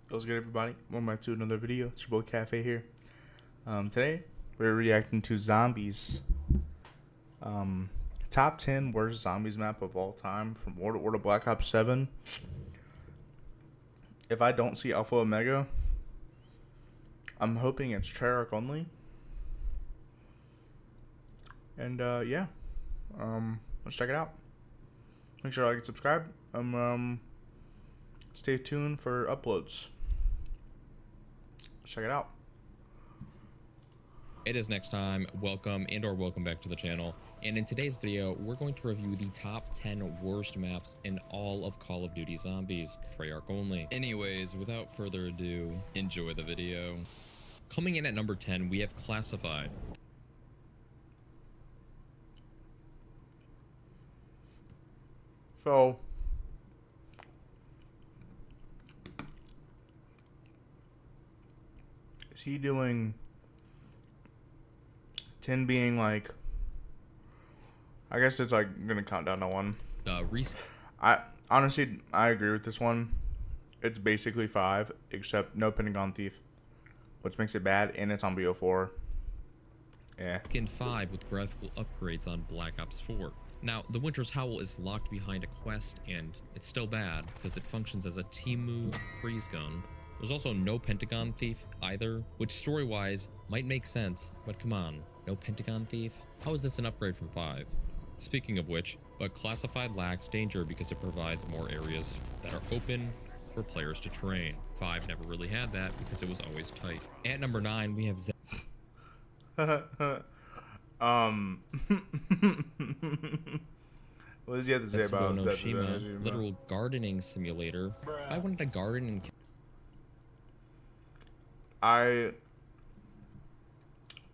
What's good, everybody? Welcome back to another video. It's your boy Cafe here. Today we're reacting to Zombies. Top 10 worst zombies map of all time from World of War to Black Ops 7. If I don't see Alpha Omega, I'm hoping it's Treyarch only. And yeah, let's check it out. Make sure to like and subscribe. Stay tuned for uploads. Check it out. It is next time. Welcome and or welcome back to the channel. And in today's video, we're going to review the top 10 worst maps in all of Call of Duty Zombies, Treyarch only. Anyways, without further ado, enjoy the video. Coming in at number 10, we have Classified. So, is he doing 10 being like, I guess it's like gonna count down to 1. I honestly agree with this one. It's basically 5 except no Pentagon Thief, which makes it bad, and it's on BO4. Yeah. In 5 with graphical upgrades on Black Ops 4. Now, the Winter's Howl is locked behind a quest, and it's still bad because it functions as a Temu freeze gun. There's also no Pentagon Thief either, which story-wise might make sense, but come on, no Pentagon Thief? How is this an upgrade from 5? Speaking of which, but Classified lacks danger because it provides more areas that are open for players to train. 5 never really had that because it was always tight. At number 9, we have What does he have to say about no that? Shima, literal gardening simulator. If I wanted to garden and I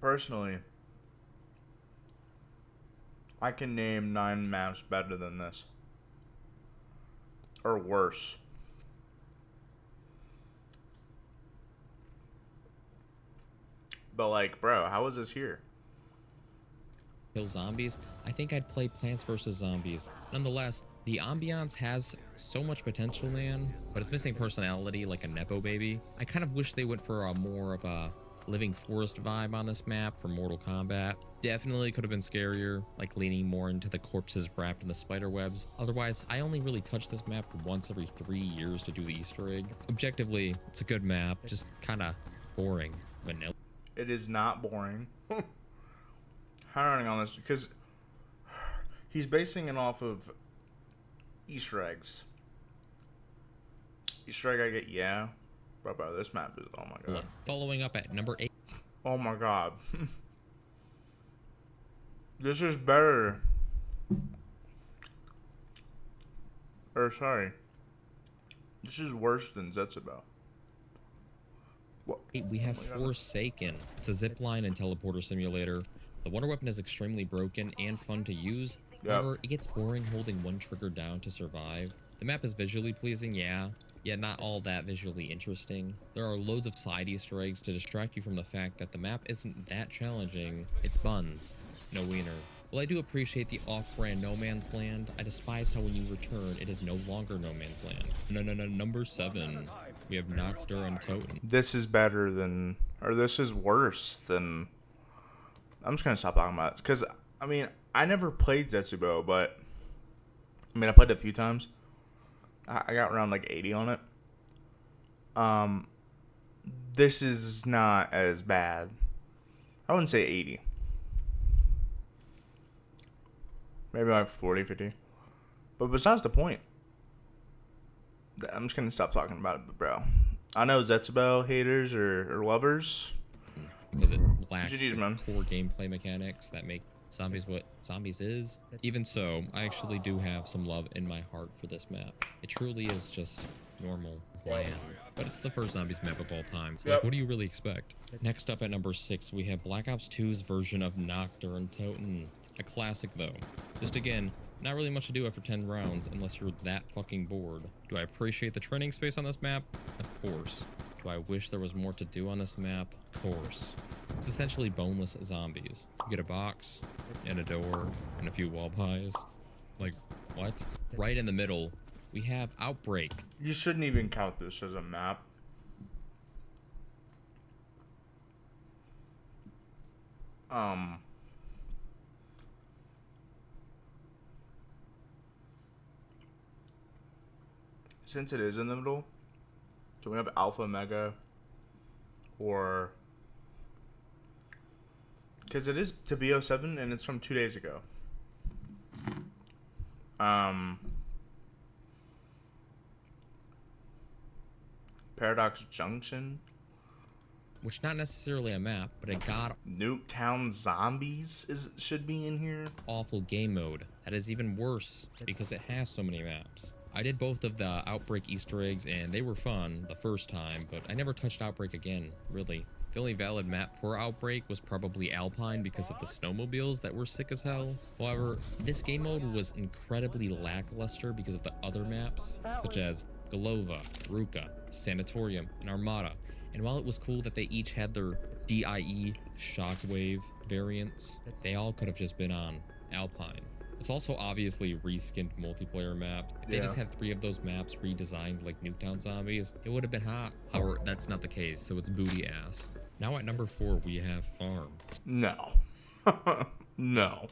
personally, I can name 9 maps better than this, or worse. But like, bro, how is this here? kill zombies, I think I'd play Plants vs. Zombies. Nonetheless, the ambiance has so much potential, man, but it's missing personality like a Nepo baby. I kind of wish they went for a more of a Living Forest vibe on this map for Mortal Kombat. Definitely could have been scarier, like leaning more into the corpses wrapped in the spider webs. Otherwise, I only really touch this map once every 3 years to do the Easter egg. Objectively, it's a good map, just kind of boring, vanilla. It is not boring. Hiring on this because he's basing it off of Easter eggs. Easter egg I get, yeah. But bro, this map is, oh my god. Following up at number 8. Oh my god. This is better. Or sorry. This is worse than Zetsubo. What? We have Forsaken. It's a zipline and teleporter simulator. The wonder weapon is extremely broken and fun to use. However, it gets boring holding one trigger down to survive. The map is visually pleasing, yeah, yet not all that visually interesting. There are loads of side Easter eggs to distract you from the fact that the map isn't that challenging. It's buns, no wiener. While I do appreciate the off-brand No Man's Land, I despise how when you return, it is no longer No Man's Land. No, number 7. We have Nocturne Totem. This is better than, or this is worse than, I'm just gonna stop talking about it. Because, I mean, I never played Zetsubo, but, I mean, I played it a few times. I got around like 80 on it. This is not as bad. I wouldn't say 80. Maybe like 40, 50. But besides the point, I'm just going to stop talking about it, but bro. I know Zetsubo haters or lovers. Because it lacks GG's, man. Core gameplay mechanics that make Zombies what Zombies is. Even so, I actually do have some love in my heart for this map. It truly is just normal, bland. But it's the first Zombies map of all time. So like, what do you really expect? Next up at number 6, we have Black Ops 2's version of Nocturne Totem. A classic though. Just again, not really much to do after 10 rounds unless you're that fucking bored. Do I appreciate the training space on this map? Of course. Do I wish there was more to do on this map? Of course. It's essentially boneless zombies. You get a box, and a door, and a few wall pies. Like, what? Right in the middle, we have Outbreak. You shouldn't even count this as a map. Um, since it is in the middle, do we have Alpha Omega or because it is to BO7 and it's from 2 days ago. Um, Paradox Junction, which not necessarily a map, but a god Nuketown Zombies should be in here. awful game mode that is even worse because it has so many maps. I did both of the Outbreak Easter eggs and they were fun the first time, but I never touched Outbreak again, really. The only valid map for Outbreak was probably Alpine because of the snowmobiles that were sick as hell. However, this game mode was incredibly lackluster because of the other maps, such as Golova, Ruka, Sanatorium, and Armada. And while it was cool that they each had their DIE Shockwave variants, they all could have just been on Alpine. It's also obviously reskinned multiplayer maps. If they just had 3 of those maps redesigned like Nuketown Zombies, it would have been hot. However, that's not the case, so it's booty ass. Now at number 4, we have Farm. No. No.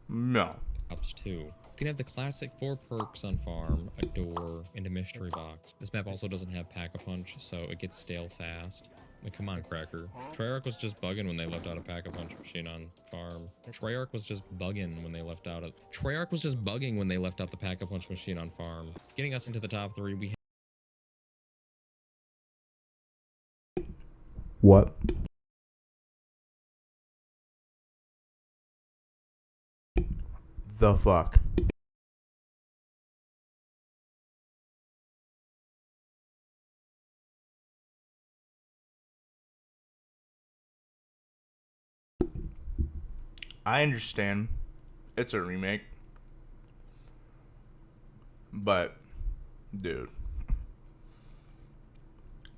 No. Ops 2. You can have the classic 4 perks on Farm, a door, and a mystery box. This map also doesn't have Pack-a-Punch, so it gets stale fast. Like, come on, Cracker. Treyarch was just bugging when they left out a Pack-a-Punch machine on Farm. Treyarch was just bugging when they left out the Pack-a-Punch machine on Farm. Getting us into the top 3, we What? The fuck? I understand it's a remake, but dude,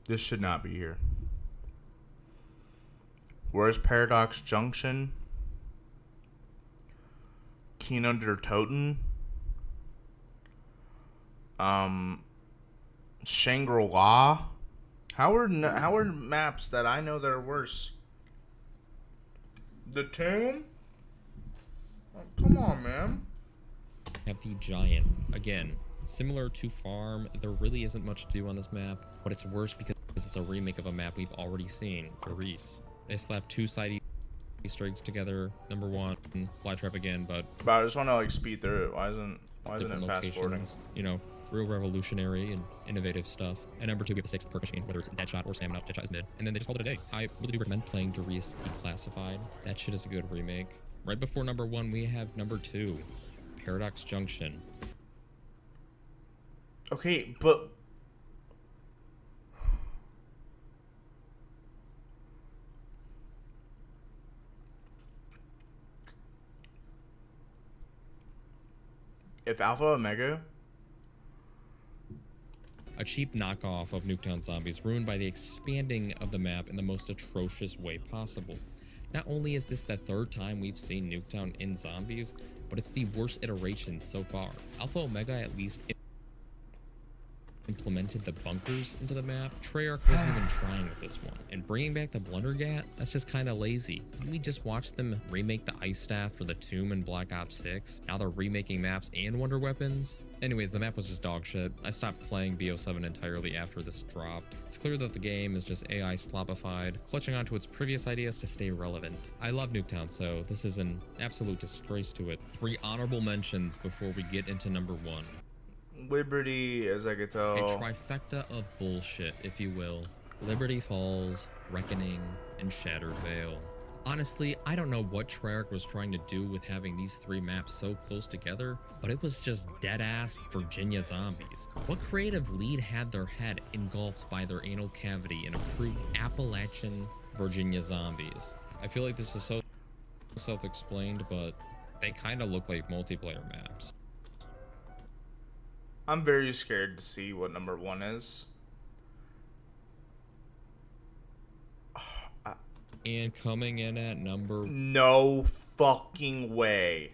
this should not be here. Where's Paradox Junction? Kino der Toten? Shangri-La? How are maps that I know that are worse? The Tomb? Oh, come on, man. have the Giant. Again, similar to Farm, there really isn't much to do on this map, but it's worse because it's a remake of a map we've already seen, Doris. They slapped 2 side Easter eggs together. Number 1, Flytrap again, but I just want to like speed through it. Why isn't different it fast forwarding? locations. You know, real revolutionary and innovative stuff. And number 2, we have the 6th perk machine, whether it's Deadshot or Stamina. Deadshot is mid. And then they just called it a day. I really do recommend playing Doris Declassified. That shit is a good remake. Right before number 1, we have number 2, Paradox Junction. Okay, but if Alpha Omega, A cheap knockoff of Nuketown Zombies, ruined by the expanding of the map in the most atrocious way possible. Not only is this the 3rd time we've seen Nuketown in Zombies, but it's the worst iteration so far. Alpha Omega at least implemented the bunkers into the map. Treyarch wasn't even trying with this one. And bringing back the Blundergat, that's just kind of lazy. Didn't we just watch them remake the Ice Staff for the Tomb in Black Ops 6? Now they're remaking maps and Wonder Weapons? Anyways, the map was just dog shit. I stopped playing BO7 entirely after this dropped. It's clear that the game is just AI slopified, clutching onto its previous ideas to stay relevant. I love Nuketown, so this is an absolute disgrace to it. 3 honorable mentions before we get into number 1. Liberty, as I could tell. A trifecta of bullshit, if you will. Liberty Falls, Reckoning, and Shattered Veil. Honestly, I don't know what Treyarch was trying to do with having these 3 maps so close together, but it was just dead-ass Virginia Zombies. What creative lead had their head engulfed by their anal cavity in approved Appalachian Virginia Zombies? I feel like this is so self-explained, but they kind of look like multiplayer maps. I'm very scared to see what number 1 is. And coming in at number... No fucking way.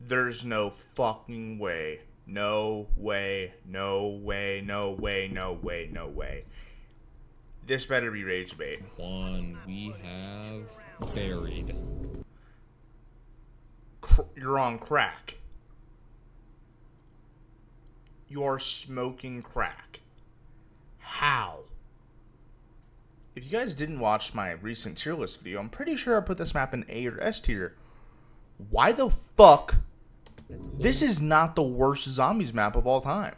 There's no fucking way. No way. No way. No way. No way. No way. This better be rage bait. One, we have Buried. You're on crack. You are smoking crack. How? If you guys didn't watch my recent tier list video, I'm pretty sure I put this map in A or S tier. Why the fuck? This is not the worst zombies map of all time.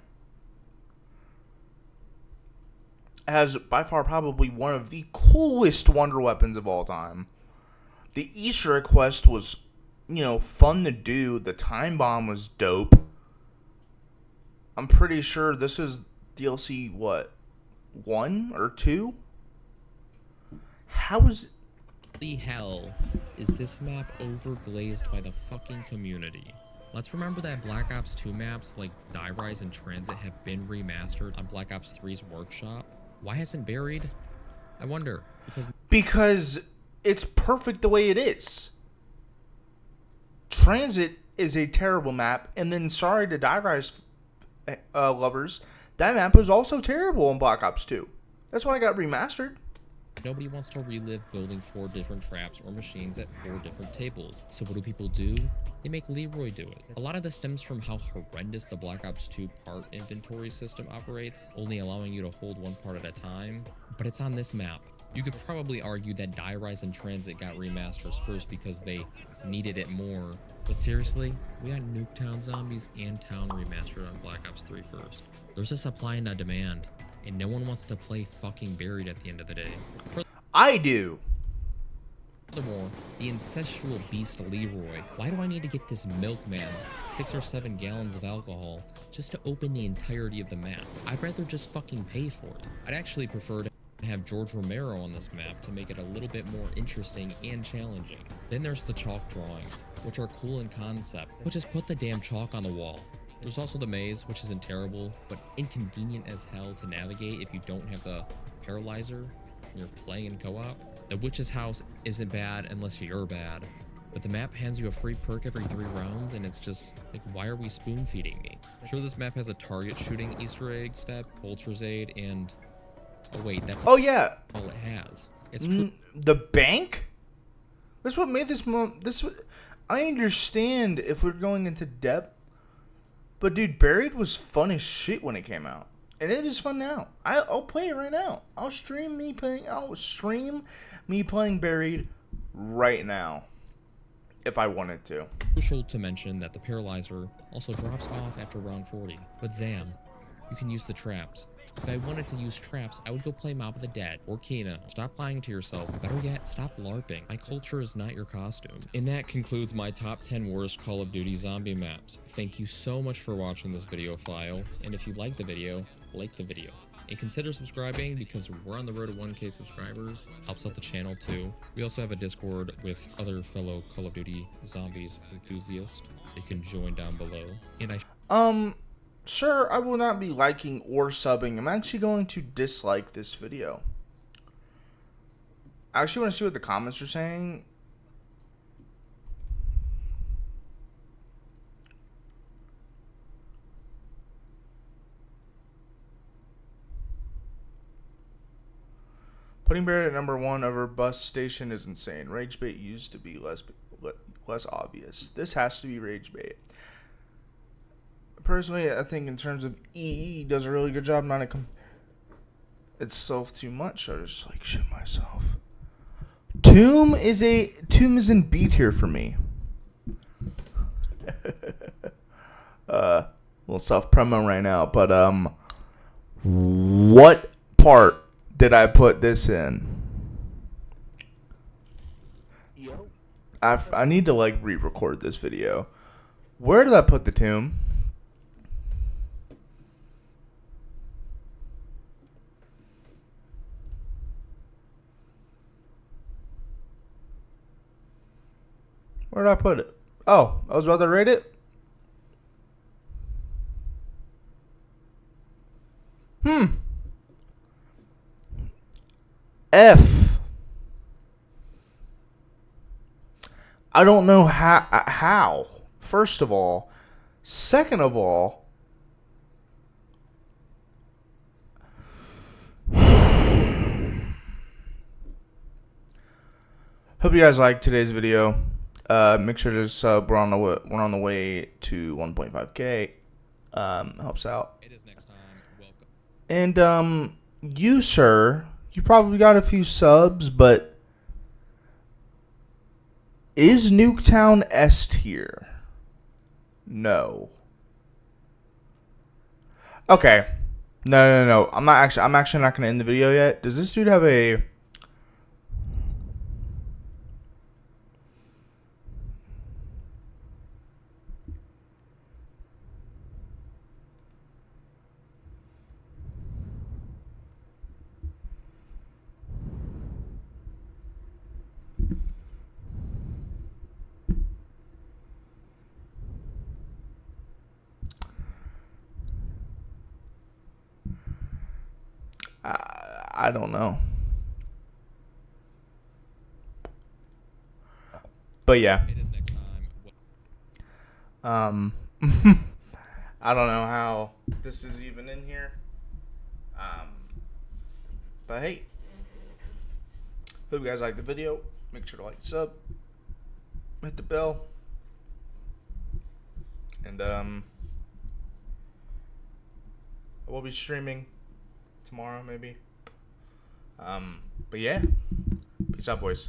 It has by far probably one of the coolest wonder weapons of all time. The Easter egg quest was, fun to do. The time bomb was dope. I'm pretty sure this is DLC, 1 or 2? How is... The hell is this map overglazed by the fucking community? Let's remember that Black Ops 2 maps like Die Rise and Transit have been remastered on Black Ops 3's workshop. Why hasn't Buried? I wonder. Because it's perfect the way it is. Transit is a terrible map, and then sorry to Die Rise lovers, that map was also terrible in Black Ops 2. That's why it got remastered. Nobody wants to relive building 4 different traps or machines at 4 different tables. So what do people do? They make Leroy do it. A lot of this stems from how horrendous the Black Ops 2 part inventory system operates, only allowing you to hold one part at a time. But it's on this map. You could probably argue that Die Rise and Transit got remasters first because they needed it more. But seriously, we got Nuketown Zombies and Town remastered on Black Ops 3 first. There's a supply and a demand, and no one wants to play fucking Buried at the end of the day. I do. Furthermore, the incestual beast Leroy. Why do I need to get this milkman 6 or 7 gallons of alcohol just to open the entirety of the map? I'd rather just fucking pay for it. I'd actually prefer to have George Romero on this map to make it a little bit more interesting and challenging. Then there's the chalk drawings, which are cool in concept, but just put the damn chalk on the wall. There's also the maze, which isn't terrible, but inconvenient as hell to navigate if you don't have the paralyzer and you're playing in co-op. The witch's house isn't bad unless you're bad, but the map hands you a free perk every 3 rounds, and it's just like, why are we spoon feeding me? Sure, this map has a target shooting Easter egg step, Vulture's Aid, and oh wait, that's all it has. It's the bank. That's what made this. I understand if we're going into depth, but dude, Buried was fun as shit when it came out, and it is fun now. I'll play it right now. I'll stream me playing Buried right now if I wanted to. Crucial to mention that the paralyzer also drops off after round 40. But Zam, you can use the traps. If I wanted to use traps, I would go play Mob of the Dead or Kena. Stop lying to yourself. Better yet, stop LARPing. My culture is not your costume. And that concludes my top 10 worst Call of Duty zombie maps. Thank you so much for watching this video file. And if you liked the video, like the video. And consider subscribing because we're on the road to 1K subscribers. Helps out the channel too. We also have a Discord with other fellow Call of Duty zombies enthusiasts. You can join down below. And Sir, I will not be liking or subbing. I'm actually going to dislike this video. I actually want to see what the comments are saying. Putting Buried at number 1 over Bus Station is insane. Rage bait used to be less obvious. This has to be rage bait. Personally, I think in terms of EE does a really good job not itself too much. I just like shit myself. Tomb is in B tier for me. Little self promo right now, but what part did I put this in? I need to like re-record this video. Where did I put the tomb? Where did I put it? Oh, I was about to rate it. F. I don't know how. First of all. Second of all. Hope you guys liked today's video. Make sure to sub. We're on the way to 1.5K. Helps out. It is next time. Welcome. And you, sir, you probably got a few subs, but is Nuketown S tier? No. Okay. No. I'm actually not gonna end the video yet. Does this dude have a? I don't know. But yeah. It is next time. I don't know how this is even in here. But hey, hope you guys liked the video. Make sure to like, sub, hit the bell, and I will be streaming tomorrow maybe. But yeah, peace out, boys.